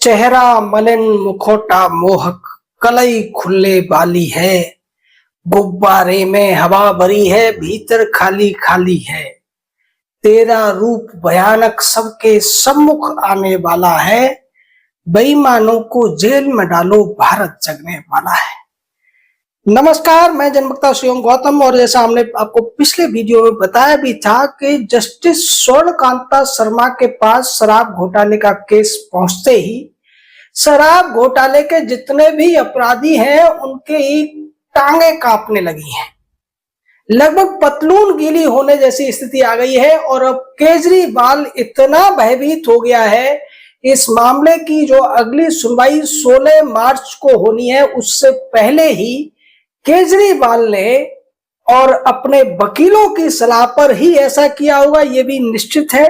चेहरा मलिन मुखौटा मोहक, कलई खुले बाली है। गुब्बारे में हवा भरी है, भीतर खाली खाली है। तेरा रूप भयानक सबके सम्मुख आने वाला है। बेईमानों को जेल में डालो, भारत जगने वाला है। नमस्कार, मैं जनवक्ता शिवम गौतम। और जैसा हमने आपको पिछले वीडियो में बताया भी था कि जस्टिस स्वर्णकांता शर्मा के पास शराब घोटाले का केस पहुंचते ही शराब घोटाले के जितने भी अपराधी हैं उनके ही टांगे कांपने लगी हैं। लगभग पतलून गीली होने जैसी स्थिति आ गई है। और अब केजरीवाल इतना भयभीत हो गया है, इस मामले की जो अगली सुनवाई 16 मार्च को होनी है, उससे पहले ही केजरीवाल ने और अपने वकीलों की सलाह पर ही ऐसा किया होगा, यह भी निश्चित है।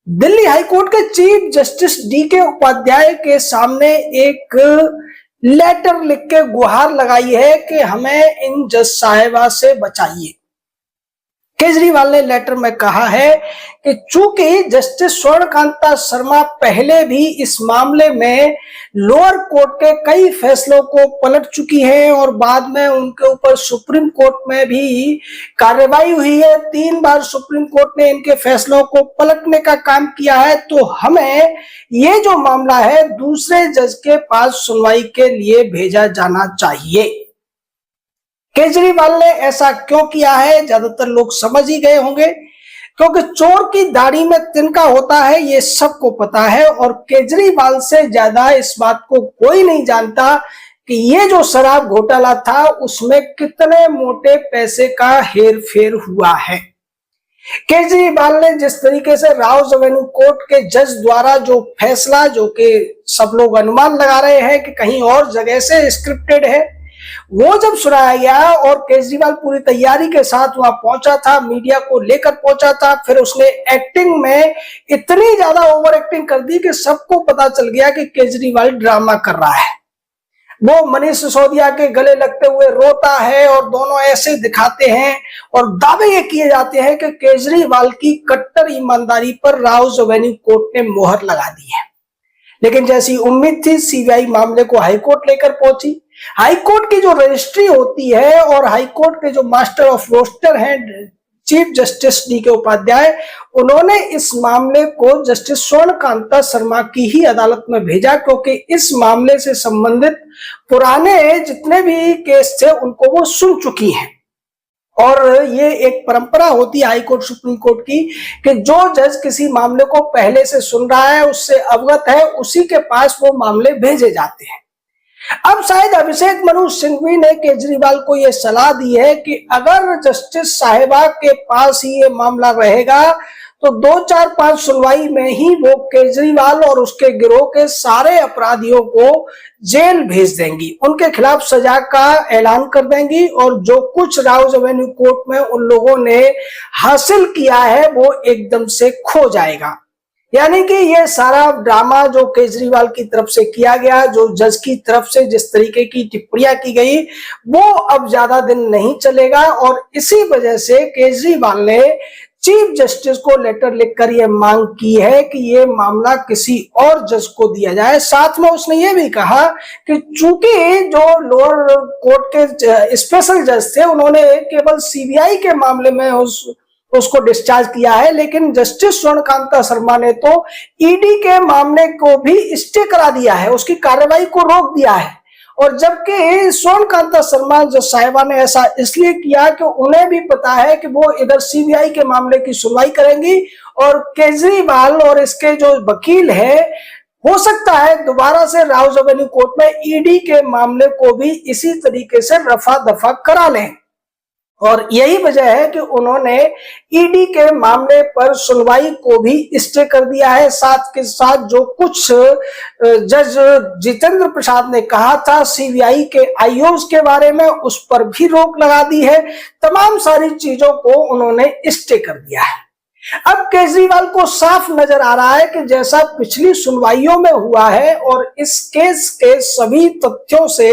दिल्ली हाईकोर्ट के चीफ जस्टिस DK उपाध्याय के सामने एक लेटर लिख के गुहार लगाई है कि हमें इन जज साहिबा से बचाइए। केजरीवाल ने लेटर में कहा है कि चूंकि जस्टिस स्वर्णकांता शर्मा पहले भी इस मामले में लोअर कोर्ट के कई फैसलों को पलट चुकी हैं और बाद में उनके ऊपर सुप्रीम कोर्ट में भी कार्रवाई हुई है, 3 बार सुप्रीम कोर्ट ने इनके फैसलों को पलटने का काम किया है, तो हमें ये जो मामला है दूसरे जज के पास सुनवाई के लिए भेजा जाना चाहिए। केजरीवाल ने ऐसा क्यों किया है, ज्यादातर लोग समझ ही गए होंगे, क्योंकि चोर की दाढ़ी में तिनका होता है, ये सबको पता है। और केजरीवाल से ज्यादा इस बात को कोई नहीं जानता कि ये जो शराब घोटाला था उसमें कितने मोटे पैसे का हेर फेर हुआ है। केजरीवाल ने जिस तरीके से राउज एवेन्यू कोर्ट के जज द्वारा जो फैसला, जो कि सब लोग अनुमान लगा रहे हैं कि कहीं और जगह से स्क्रिप्टेड है, वो जब सुनाया गया और केजरीवाल पूरी तैयारी के साथ वहां पहुंचा था, मीडिया को लेकर पहुंचा था, फिर उसने एक्टिंग में इतनी ज्यादा ओवर एक्टिंग कर दी कि सबको पता चल गया कि केजरीवाल ड्रामा कर रहा है। वो मनीष सिसोदिया के गले लगते हुए रोता है और दोनों ऐसे दिखाते हैं और दावे ये किए जाते हैं कि केजरीवाल की कट्टर ईमानदारी पर राउज एवेन्यू कोर्ट ने मोहर लगा दी है। लेकिन जैसी उम्मीद थी, सीबीआई मामले को हाईकोर्ट लेकर पहुंची। हाईकोर्ट की जो रजिस्ट्री होती है और हाईकोर्ट के जो मास्टर ऑफ रोस्टर हैं चीफ जस्टिस DK उपाध्याय, उन्होंने इस मामले को जस्टिस स्वर्णकांता शर्मा की ही अदालत में भेजा, क्योंकि इस मामले से संबंधित पुराने जितने भी केस थे उनको वो सुन चुकी हैं। और ये एक परंपरा होती है हाईकोर्ट सुप्रीम कोर्ट की कि जो जज किसी मामले को पहले से सुन रहा है, उससे अवगत है, उसी के पास वो मामले भेजे जाते हैं। अब शायद अभिषेक मनु सिंघवी ने केजरीवाल को यह सलाह दी है कि अगर जस्टिस साहिबा के पास ही ये मामला रहेगा तो 2, 4, 5 सुनवाई में ही वो केजरीवाल और उसके गिरोह के सारे अपराधियों को जेल भेज देंगी, उनके खिलाफ सजा का ऐलान कर देंगी और जो कुछ राउज एवेन्यू कोर्ट में उन लोगों ने हासिल किया है वो एकदम से खो जाएगा। यानी कि ये सारा ड्रामा जो केजरीवाल की तरफ से किया गया, जो जज की तरफ से जिस तरीके की टिप्पणियां की गई, वो अब ज्यादा दिन नहीं चलेगा। और इसी वजह से केजरीवाल ने चीफ जस्टिस को लेटर लिखकर यह मांग की है कि ये मामला किसी और जज को दिया जाए। साथ में उसने ये भी कहा कि चूंकि जो लोअर कोर्ट के स्पेशल जज थे उन्होंने केवल CBI के मामले में उसको डिस्चार्ज किया है, लेकिन जस्टिस स्वर्णकांता शर्मा ने तो ED के मामले को भी स्टे करा दिया है, उसकी कार्रवाई को रोक दिया है। और जबकि स्वर्णकांता शर्मा जज साहिबा ने ऐसा इसलिए किया कि उन्हें भी पता है कि वो इधर CBI के मामले की सुनवाई करेंगी और केजरीवाल और इसके जो वकील है, हो सकता है दोबारा से राउज एवेन्यू कोर्ट में ED के मामले को भी इसी तरीके से रफा दफा करा लें। और यही वजह है कि उन्होंने ED के मामले पर सुनवाई को भी स्टे कर दिया है। साथ के साथ जो कुछ जज जितेंद्र प्रसाद ने कहा था CBI के IOs के बारे में, उस पर भी रोक लगा दी है। तमाम सारी चीजों को उन्होंने स्टे कर दिया है। अब केजरीवाल को साफ नजर आ रहा है कि जैसा पिछली सुनवाइयों में हुआ है और इस केस के सभी तथ्यों से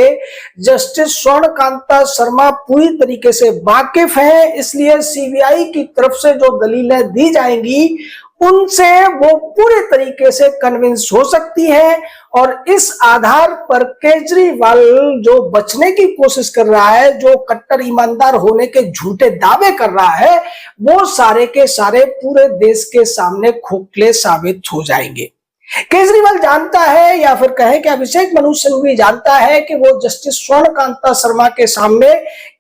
जस्टिस स्वर्णकांता शर्मा पूरी तरीके से वाकिफ हैं, इसलिए CBI की तरफ से जो दलीलें दी जाएंगी उनसे वो पूरे तरीके से कन्विंस हो सकती है। और इस आधार पर केजरीवाल जो बचने की कोशिश कर रहा है, जो कट्टर ईमानदार होने के झूठे दावे कर रहा है, वो सारे के सारे पूरे देश के सामने खोखले साबित हो जाएंगे। केजरीवाल जानता है, या फिर कहें कि अभिषेक मनु सिंघवी जानता है कि वो जस्टिस स्वर्णकांता शर्मा के सामने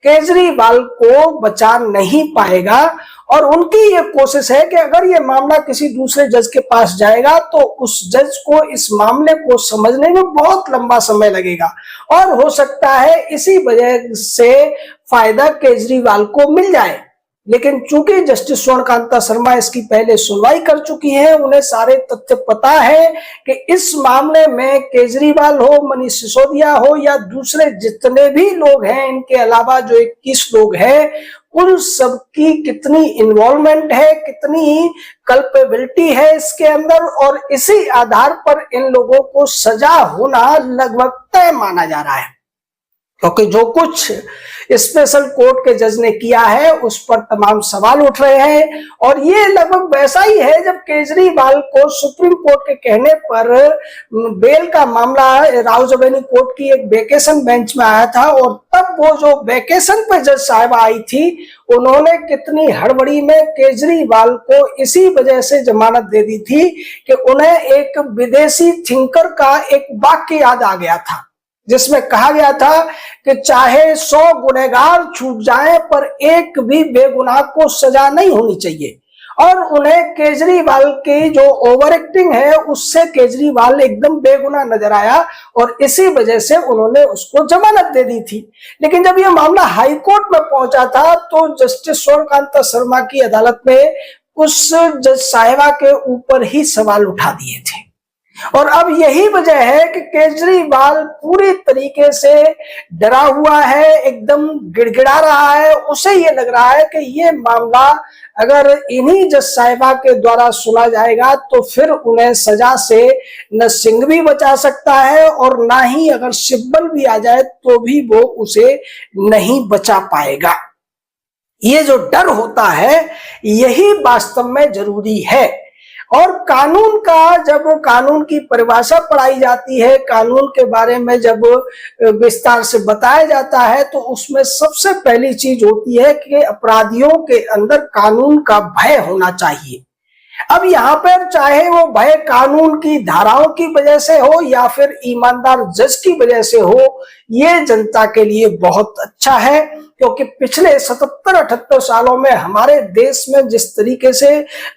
केजरीवाल को बचा नहीं पाएगा। और उनकी ये कोशिश है कि अगर ये मामला किसी दूसरे जज के पास जाएगा तो उस जज को इस मामले को समझने में बहुत लंबा समय लगेगा, और हो सकता है इसी वजह से फायदा केजरीवाल को मिल जाए। लेकिन चूंकि जस्टिस स्वर्णकांता शर्मा इसकी पहले सुनवाई कर चुकी है, उन्हें सारे तथ्य पता है कि इस मामले में केजरीवाल हो, मनीष सिसोदिया हो, या दूसरे जितने भी लोग हैं, इनके अलावा जो 21 लोग हैं, उन सबकी कितनी इन्वॉल्वमेंट है, कितनी कल्पेबिलिटी है इसके अंदर, और इसी आधार पर इन लोगों को सजा होना लगभग तय माना जा रहा है। क्योंकि जो कुछ स्पेशल कोर्ट के जज ने किया है उस पर तमाम सवाल उठ रहे हैं। और ये लगभग वैसा ही है जब केजरीवाल को सुप्रीम कोर्ट के कहने पर बेल का मामला राउजबेनी कोर्ट की एक वेकेशन बेंच में आया था, और तब वो जो वेकेशन पे जज साहिबा आई थी, उन्होंने कितनी हड़बड़ी में केजरीवाल को इसी वजह से जमानत दे दी थी कि उन्हें एक विदेशी थिंकर का एक वाक्य याद आ गया था, जिसमें कहा गया था कि चाहे 100 गुनहगार छूट जाएं पर एक भी बेगुनाह को सजा नहीं होनी चाहिए। और उन्हें केजरीवाल की जो ओवर एक्टिंग है उससे केजरीवाल एकदम बेगुनाह नजर आया, और इसी वजह से उन्होंने उसको जमानत दे दी थी। लेकिन जब यह मामला हाई कोर्ट में पहुंचा था तो जस्टिस स्वर्णकांता शर्मा की अदालत ने उस जज साहिबा के ऊपर ही सवाल उठा दिए थे। और अब यही वजह है कि केजरीवाल पूरी तरीके से डरा हुआ है, एकदम गिड़गिड़ा रहा है। उसे ये लग रहा है कि ये मामला अगर इन्हीं जज साहिबा के द्वारा सुना जाएगा तो फिर उन्हें सजा से न सिंघवी बचा सकता है, और ना ही अगर सिब्बल भी आ जाए तो भी वो उसे नहीं बचा पाएगा। ये जो डर होता है यही वास्तव में जरूरी है। और कानून का, जब कानून की परिभाषा पढ़ाई जाती है, कानून के बारे में जब विस्तार से बताया जाता है, तो उसमें सबसे पहली चीज होती है कि अपराधियों के अंदर कानून का भय होना चाहिए। अब यहाँ पर चाहे वो भय कानून की धाराओं की वजह से हो या फिर ईमानदार जज की वजह से हो, ये जनता के लिए बहुत अच्छा है। क्योंकि पिछले 77-78 सालों में हमारे देश में जिस तरीके से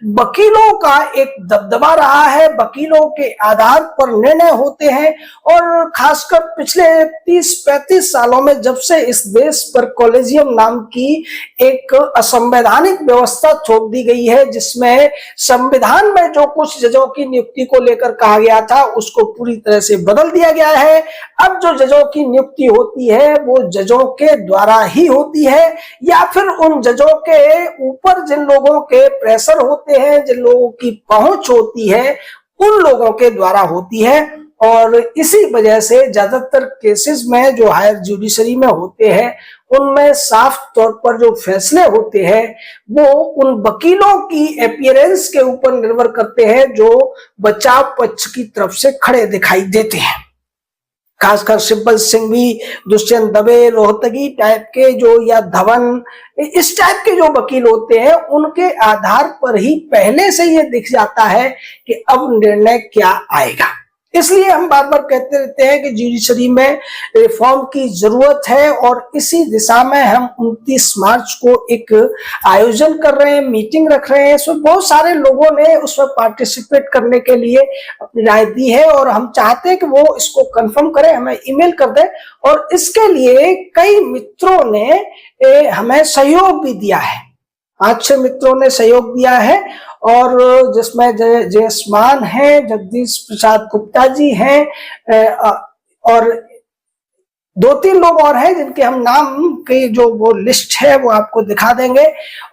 वकीलों का एक दबदबा रहा है, वकीलों के आधार पर निर्णय होते हैं, और खासकर पिछले 30-35 सालों में जब से इस देश पर कॉलेजियम नाम की एक असंवैधानिक व्यवस्था थोप दी गई है, जिसमें संविधान में जो कुछ जजों की नियुक्ति को लेकर कहा गया था उसको पूरी तरह से बदल दिया गया है। अब जो जजों की नियुक्ति होती है वो जजों के द्वारा ही होती है, या फिर उन जजों के ऊपर जिन लोगों के प्रेशर होते हैं, जिन लोगों की पहुंच होती है, उन लोगों के द्वारा होती है। और इसी वजह से ज्यादातर केसेस में जो हायर जुडिशरी में होते हैं उनमें साफ तौर पर जो फैसले होते हैं वो उन वकीलों की अपीयरेंस के ऊपर निर्भर करते हैं जो बचाव पक्ष की तरफ से खड़े दिखाई देते हैं। खासकर सिब्बल सिंघवी, दुष्यंत दवे, रोहतगी टाइप के जो, या धवन, इस टाइप के जो वकील होते हैं, उनके आधार पर ही पहले से ये दिख जाता है कि अब निर्णय क्या आएगा। इसलिए हम बार बार कहते रहते हैं कि जुडिशरी में रिफॉर्म की जरूरत है, और इसी दिशा में हम 29 मार्च को एक आयोजन कर रहे हैं, मीटिंग रख रहे हैं। इसमें बहुत सारे लोगों ने उसमें पार्टिसिपेट करने के लिए अपनी राय दी है, और हम चाहते हैं कि वो इसको कंफर्म करें, हमें ईमेल कर दें। और इसके लिए कई मित्रों ने हमें सहयोग भी दिया है, 5-6 मित्रों ने सहयोग दिया है, और जिसमें जयसमान है, जगदीश प्रसाद गुप्ता जी हैं, और 2-3 लोग और हैं जिनके हम नाम की जो वो लिस्ट है वो आपको दिखा देंगे,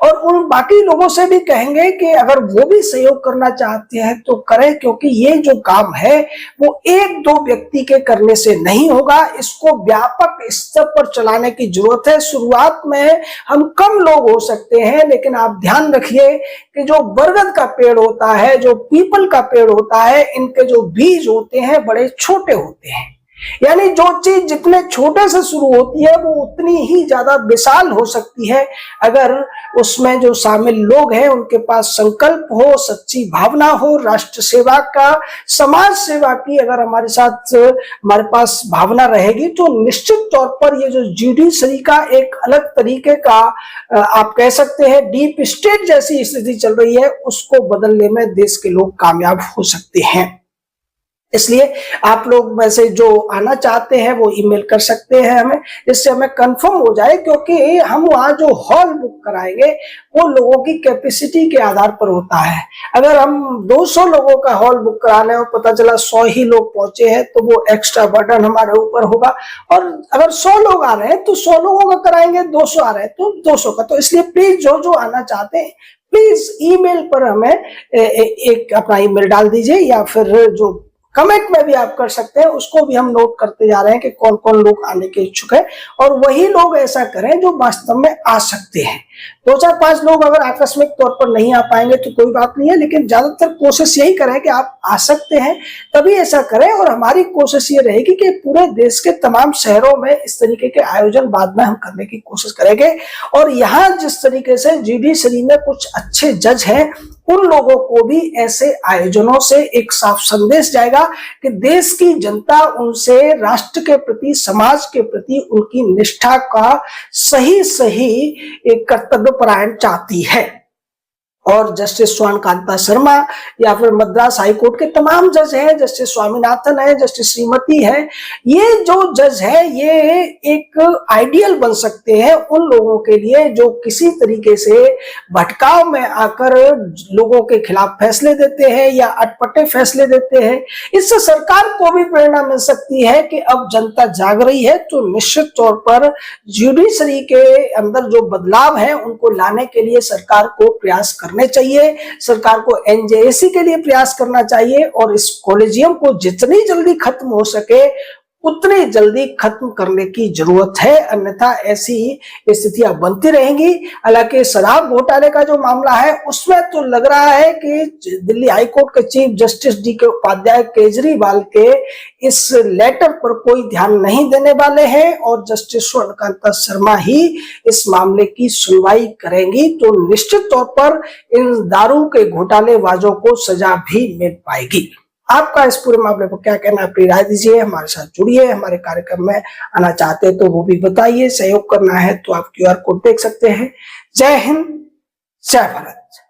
और उन बाकी लोगों से भी कहेंगे कि अगर वो भी सहयोग करना चाहते हैं तो करें, क्योंकि ये जो काम है वो 1-2 व्यक्ति के करने से नहीं होगा, इसको व्यापक स्तर पर चलाने की जरूरत है। शुरुआत में हम कम लोग हो सकते हैं, लेकिन आप ध्यान रखिए कि जो बरगद का पेड़ होता है, जो पीपल का पेड़ होता है, इनके जो बीज होते हैं बड़े छोटे होते हैं। यानी जो चीज जितने छोटे से शुरू होती है वो उतनी ही ज्यादा विशाल हो सकती है, अगर उसमें जो शामिल लोग हैं उनके पास संकल्प हो, सच्ची भावना हो, राष्ट्र सेवा का, समाज सेवा की अगर हमारे पास भावना रहेगी, तो निश्चित तौर पर ये जो जुडिशरी का एक अलग तरीके का आप कह सकते हैं डीप स्टेट जैसी स्थिति चल रही है, उसको बदलने में देश के लोग कामयाब हो सकते हैं। इसलिए आप लोग में से जो आना चाहते हैं वो ईमेल कर सकते हैं हमें, जिससे हमें कंफर्म हो जाए, क्योंकि हम वहाँ जो हॉल बुक कराएंगे वो लोगों की कैपेसिटी के आधार पर होता है। अगर हम 200 लोगों का हॉल बुक कराने और पता चला 100 ही लोग पहुंचे हैं तो वो एक्स्ट्रा बर्डन हमारे ऊपर होगा, और अगर 100 लोग आ रहे हैं तो 100 लोगों का कराएंगे, 200 आ रहे हैं तो 200 का। तो इसलिए प्लीज जो जो आना चाहते हैं प्लीज ईमेल पर हमें एक अपना ईमेल डाल दीजिए, या फिर जो कमेंट में भी आप कर सकते हैं, उसको भी हम नोट करते जा रहे हैं कि कौन कौन लोग आने के इच्छुक है, और वही लोग ऐसा करें जो वास्तव में आ सकते हैं। 2-4-5 लोग अगर आकस्मिक तौर पर नहीं आ पाएंगे तो कोई बात नहीं है, लेकिन ज्यादातर कोशिश यही करें कि आप आ सकते हैं तभी ऐसा करें। और हमारी कोशिश ये रहेगी कि पूरे देश के तमाम शहरों में इस तरीके के आयोजन बाद में हम करने की कोशिश करेंगे। और यहाँ जिस तरीके से जुडिशरी में कुछ अच्छे जज हैं, उन लोगों को भी ऐसे आयोजनों से एक साफ संदेश जाएगा कि देश की जनता उनसे राष्ट्र के प्रति, समाज के प्रति उनकी निष्ठा का सही एक कर्तव्यपरायण चाहती है। और जस्टिस स्वर्ण कांता शर्मा या फिर मद्रास हाईकोर्ट के तमाम जज हैं, जस्टिस स्वामीनाथन है, जस्टिस श्रीमती है, ये जो जज है ये एक आइडियल बन सकते हैं उन लोगों के लिए जो किसी तरीके से भटकाव में आकर लोगों के खिलाफ फैसले देते हैं या अटपटे फैसले देते हैं। इससे सरकार को भी प्रेरणा मिल सकती है कि अब जनता जाग रही है, तो निश्चित तौर पर जुडिशरी के अंदर जो बदलाव है उनको लाने के लिए सरकार को प्रयास करने चाहिए, सरकार को एनजेएसी के लिए प्रयास करना चाहिए, और इस कॉलेजियम को जितनी जल्दी खत्म हो सके उतनी जल्दी खत्म करने की जरूरत है, अन्यथा ऐसी स्थितियां बनती रहेंगी। हालांकि शराब घोटाले का जो मामला है उसमें तो लग रहा है कि दिल्ली हाईकोर्ट के chief justice DK Upadhyay Kejriwal के इस लेटर पर कोई ध्यान नहीं देने वाले हैं, और जस्टिस स्वर्ण कांता शर्मा ही इस मामले की सुनवाई करेंगी। तो निश्चित तौर पर इन दारू के घोटालेबाजों को सजा भी मिल पाएगी। आपका इस पूरे मामले पर क्या कहना है, अपनी राय दीजिए, हमारे साथ जुड़िए, हमारे कार्यक्रम में आना चाहते हैं तो वो भी बताइए, सहयोग करना है तो आप QR कोड देख सकते हैं। जय हिंद, जय भारत।